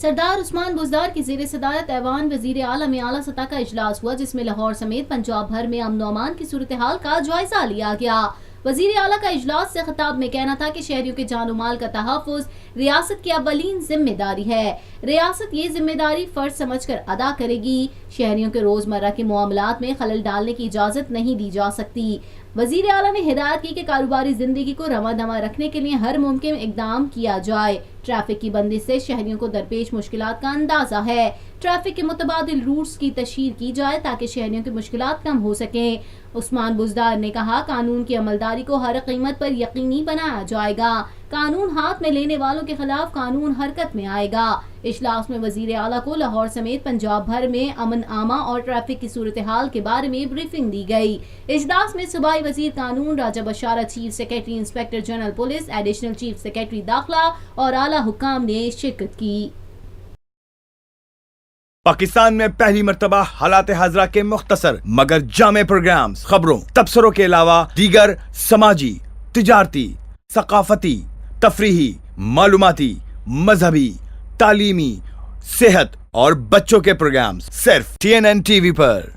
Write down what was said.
سردار عثمان بزدار کی زیر صدارت ایوان وزیر اعلیٰ میں اعلیٰ سطح کا اجلاس ہوا، جس میں لاہور سمیت پنجاب بھر میں امن و امان کی صورتحال کا جائزہ لیا گیا۔ وزیر اعلیٰ کا اجلاس سے خطاب میں کہنا تھا کہ شہریوں کے جان و مال کا تحفظ ریاست کی اولین ذمہ داری ہے۔ ریاست یہ ذمہ داری فرض سمجھ کر ادا کرے گی۔ شہریوں کے روزمرہ کے معاملات میں خلل ڈالنے کی اجازت نہیں دی جا سکتی۔ وزیر اعلیٰ نے ہدایت کی کہ کاروباری زندگی کو رواں دواں رکھنے کے لیے ہر ممکن اقدام کیا جائے۔ ٹریفک کی بندش سے شہریوں کو درپیش مشکلات کا اندازہ ہے۔ ٹریفک کے متبادل روٹس کی تشہیر کی جائے تاکہ شہریوں کی مشکلات کم ہو سکیں۔ عثمان بزدار نے کہا، قانون کی عملداری کو ہر قیمت پر یقینی بنایا جائے گا۔ قانون ہاتھ میں لینے والوں کے خلاف قانون حرکت میں آئے گا۔ اجلاس میں وزیر اعلیٰ کو لاہور سمیت پنجاب بھر میں امن عامہ اور ٹریفک کی صورتحال کے بارے میں بریفنگ دی گئی۔ اجلاس میں صوبائی وزیر قانون Raja Basharat, chief secretary inspector general police, additional chief secretary داخلہ اور اعلیٰ حکام نے شرکت کی۔ پاکستان میں پہلی مرتبہ حالات حاضرہ کے مختصر مگر جامع پروگرامز، خبروں، تبصروں کے علاوہ دیگر سماجی، تجارتی، ثقافتی، تفریحی، معلوماتی، مذہبی، تعلیمی، صحت اور بچوں کے پروگرامز صرف TNN TV پر۔